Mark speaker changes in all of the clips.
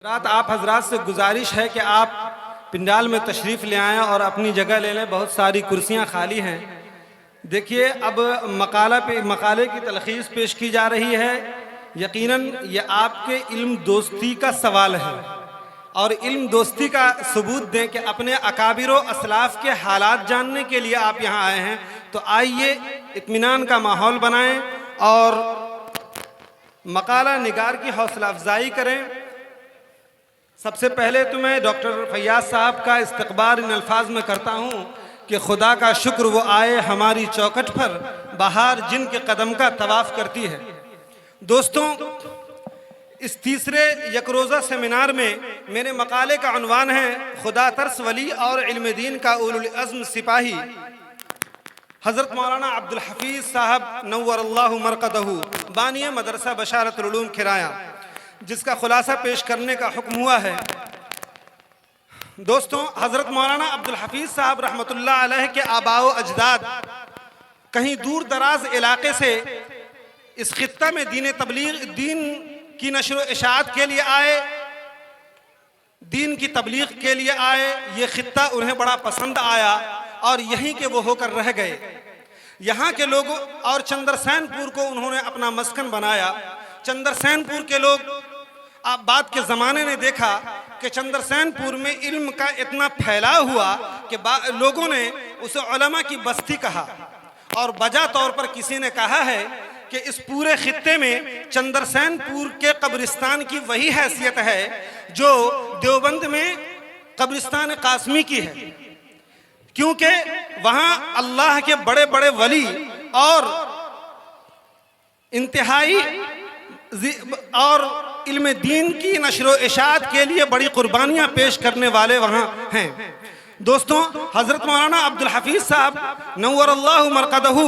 Speaker 1: रात आप हजरात से गुजारिश है कि आप पिंडाल में तशरीफ़ ले आएँ और अपनी जगह ले लें। बहुत सारी कुर्सियां खाली हैं। देखिए, अब मकाले की तलखीस पेश की जा रही है। यकीनन ये आपके इल्म दोस्ती का सवाल है और इल्म दोस्ती का सबूत दें कि अपने अकाबिर व असलाफ के हालात जानने के लिए आप यहाँ आए हैं। तो आइए इत्मीनान का माहौल बनाएं और मकाला निगार की हौसला अफजाई करें। सबसे पहले तो मैं डॉक्टर फैयाज साहब का इस्तकबार इन अल्फाज में करता हूँ कि खुदा का शुक्र वो आए हमारी चौखट पर, बहार जिनके कदम का तवाफ़ करती है। दोस्तों, इस तीसरे यकरोज़ा सेमिनार में मेरे मकाले का उन्वान है खुदा तरस वली और इल्म दीन का उलुल अज़्म सिपाही हज़रत मौलाना अब्दुल हफीज़ साहब नव्वरल्लाहु मरक़दहू, बानिया मदरसा बशारतुल उलूम खिराया, जिसका खुलासा पेश करने का हुक्म हुआ है। दोस्तों, हज़रत मौलाना अब्दुल हफीज़ साहब रहमतुल्लाह अलैह के आबाओ अजदाद कहीं दूर दराज इलाके से इस खित्ता में दीन की नशर इशाअत के लिए आए, दीन की तबलीग के लिए आए। ये खित्ता उन्हें बड़ा पसंद आया और यहीं के वो होकर रह गए। यहाँ के लोगों और चंद्रसेनपुर को उन्होंने अपना मस्कन बनाया। चंद्रसेनपुर के लोग, आप बाद के ज़माने ने देखा कि चंद्रसेनपुर में इल्म का इतना फैलाव हुआ कि लोगों ने उसे उलमा की बस्ती कहा और बजा तौर पर किसी ने कहा है कि इस पूरे खित्ते में चंद्रसेनपुर के कब्रिस्तान की वही हैसियत है जो देवबंद में कब्रिस्तान कासमी की है, क्योंकि वहाँ अल्लाह के बड़े बड़े वली और इंतहाई और इल्म दीन की नशर इशाअत के लिए बड़ी कुर्बानियाँ पेश करने वाले वहाँ हैं। दोस्तों, हज़रत मौलाना अब्दुल हफीज़ साहब नव्वरल्लाहु मरक़दहू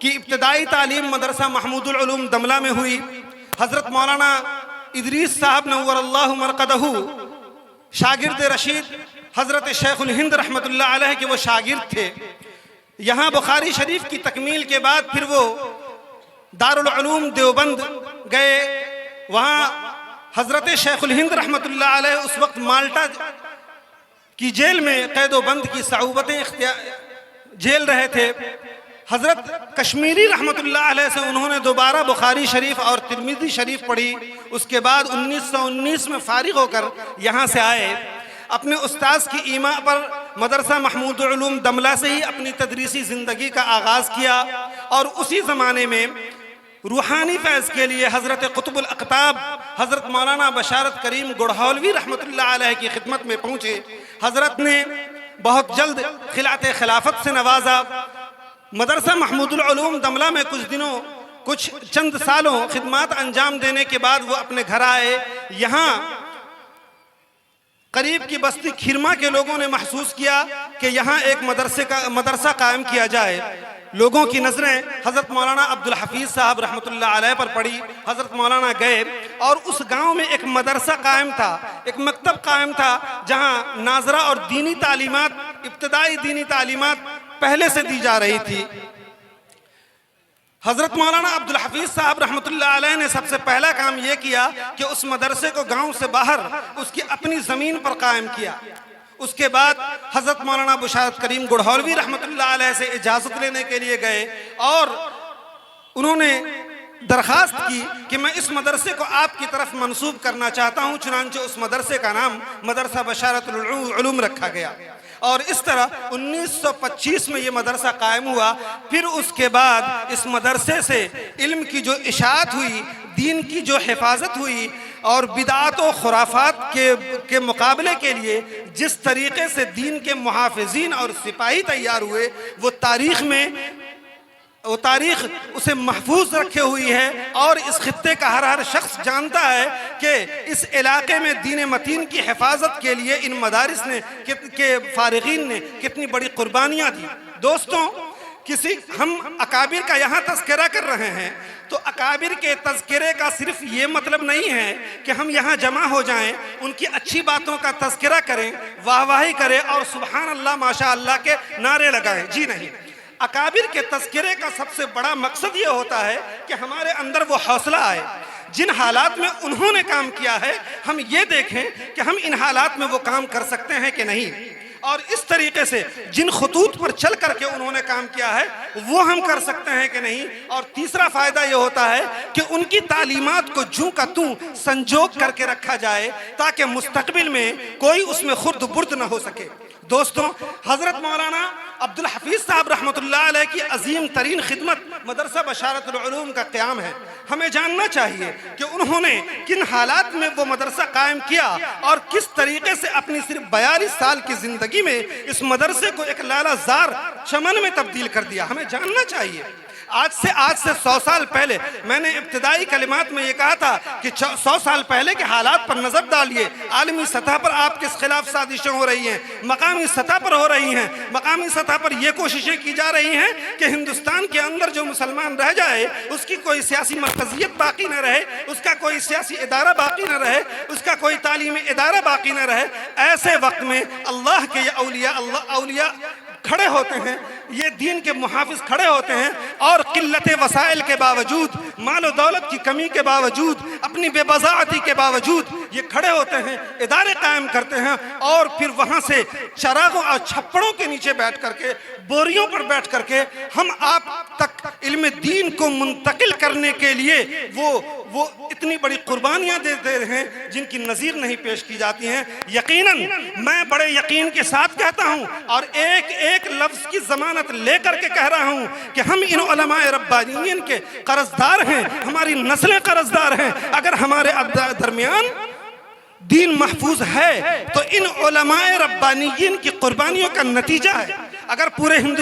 Speaker 1: की इब्तदाई तालीम मदरसा महमूदुल उलूम दमला में हुई। हज़रत मौलाना इदरीस साहब नव्वरल्लाहु मरक़दहू शागिर्द रशीद हज़रत शेखुल हिंद रहमतुल्लाह अलैह के वो शागिर्द थे। यहाँ बुखारी शरीफ की तकमील के बाद फिर वो दारुल उलूम देवबंद गए। वहाँ हज़रत शेखुल हिंद रहमतुल्लाह अलैह उस वक्त माल्टा की जेल में कैदो बंद की सऊबतें झेल रहे थे। हज़रत कश्मीरी रहमतुल्लाह अलैह से उन्होंने दोबारा बुखारी शरीफ और तिरमिज़ी शरीफ पढ़ी। उसके बाद 1919 में फ़ारिग होकर यहाँ से आए। अपने उस्ताद की ईमा पर मदरसा महमूदुल उलूम दमला से ही अपनी तदरीसी ज़िंदगी का आगाज़ किया और उसी ज़माने में रूहानी फैज़ के लिए हज़रत क़ुतुबुल अक़ताब हज़रत मौलाना बशारत करीम गुड़हौलवी रहमतुल्लाह अलैह की खिदमत में पहुँचे। हज़रत ने बहुत जल्द खिलाते खिलाफत से नवाजा। मदरसा महमूदुल उलूम दमला में कुछ चंद सालों खिदमत अंजाम देने के बाद वो अपने घर आए। यहाँ करीब की बस्ती खिरमा के लोगों ने महसूस किया कि यहाँ एक मदरसा कायम किया जाए। लोगों की नज़रें हज़रत मौलाना अब्दुल हफीज़ साहब रहमतुल्लाह अलैह पर पड़ी। हज़रत मौलाना गए और उस गांव में एक मदरसा कायम था, एक मकतब कायम था, जहां नाजरा और दीनी तालीमात, इब्तदाई दीनी तालीमात पहले से दी जा रही थी। हज़रत मौलाना अब्दुल हफीज़ साहब रहमतुल्लाह अलैह ने सबसे पहला काम यह किया कि उस मदरसे को गांव से बाहर उसकी अपनी ज़मीन पर कायम किया। उसके बाद हज़रत मौलाना बशारत करीम गुड़हौलवी रहमतुल्लाह अलैह से इजाज़त लेने के लिए गए और उन्होंने दरख्वास्त की कि मैं इस मदरसे को आपकी तरफ मंसूब करना चाहता हूँ। चुनांचे उस मदरसे का नाम मदरसा बशारतुल उलूम रखा गया और इस तरह 1925 में ये मदरसा कायम हुआ। फिर उसके बाद इस मदरसे से इल्म की जो इशाअत हुई, दीन की जो हिफाजत हुई और बिदात और खुराफात के मुकाबले के लिए जिस तरीक़े से दीन के मुहाफ़िज़ीन और सिपाही तैयार हुए, वो तारीख़ उसे महफूज रखे हुई है। और इस खित्ते का हर शख्स जानता है कि इस इलाके में दीन मतीन की हिफाजत के लिए इन मदारिस ने के फ़ारिग़ीन ने कितनी बड़ी कुर्बानियाँ दी। दोस्तों, हम अकाबिर का यहाँ तज़किरा कर रहे हैं तो अकाबिर के तज़किरे का सिर्फ ये मतलब नहीं है कि हम यहाँ जमा हो जाएं, उनकी अच्छी बातों का तज़किरा करें, वाहवाही करें और सुबहान अल्लाह माशा अल्लाह के नारे लगाएं। जी नहीं, अकाबिर के तज़किरे का सबसे बड़ा मकसद ये होता है कि हमारे अंदर वो हौसला आए। जिन हालात में उन्होंने काम किया है, हम ये देखें कि हम इन हालात में वो काम कर सकते हैं कि नहीं, और इस तरीके से जिन खतूत पर चल करके उन्होंने काम किया है वो हम कर सकते हैं कि नहीं। और तीसरा फ़ायदा ये होता है कि उनकी तालीमात को जूं का तूं संजोग करके रखा जाए ताकि मुस्तकबिल में कोई उसमें खुर्द बुर्द न हो सके। दोस्तों, हज़रत मौलाना अब्दुल हफीज़ साहब रहमतुल्लाह अलैह की अजीम तरीन खिदमत मदरसा बशारतुल उलूम का क़याम है। हमें जानना चाहिए कि उन्होंने किन हालात में वो मदरसा कायम किया और किस तरीके से अपनी सिर्फ 42 साल की ज़िंदगी में इस मदरसे को एक लालाज़ार चमन में तब्दील कर दिया। हमें जानना चाहिए। आज से 100 साल पहले मैंने इब्तिदाई कलिमात में ये कहा था कि 100 साल पहले के हालात पर नज़र डालिए। आलमी सतह पर आपके खिलाफ साजिशें हो रही हैं, मकामी सतह पर हो रही हैं। मकामी सतह पर ये कोशिशें की जा रही हैं कि हिंदुस्तान के अंदर जो मुसलमान रह जाए उसकी कोई सियासी मरकज़ियत बाकी न रहे, उसका कोई सियासी इदारा बाकी न रहे, उसका कोई तालीमी इदारा बाकी न रहे। ऐसे वक्त में अल्लाह के औलिया खड़े होते हैं, ये दीन के मुहाफिज खड़े होते हैं और किल्लत वसाइल के बावजूद, माल दौलत की कमी के बावजूद, अपनी बेबज़ाअती के बावजूद ये खड़े होते हैं, इदारे कायम करते हैं और फिर वहाँ से चरागों और छप्पड़ों के नीचे बैठ करके, बोरियों पर बैठ करके हम आप तक इल्म दीन को मुंतकिल करने के लिए वो इतनी बड़ी कुर्बानियाँ देते हैं जिनकी नज़ीर नहीं पेश की जाती हैं। यकीनन मैं बड़े यकीन के साथ कहता हूँ और एक एक लफ्ज़ की ज़मानत लेकर के कह रहा हूँ कि हम इन उलमाए रब्बानियीन के कर्ज़दार हैं, हमारी नस्लें कर्ज़दार हैं। अगर हमारे दरमियान दीन महफूज है तो इन उलमाए रब्बानियीन की कुर्बानियों का नतीजा है। अगर पूरे हिंदुस्तान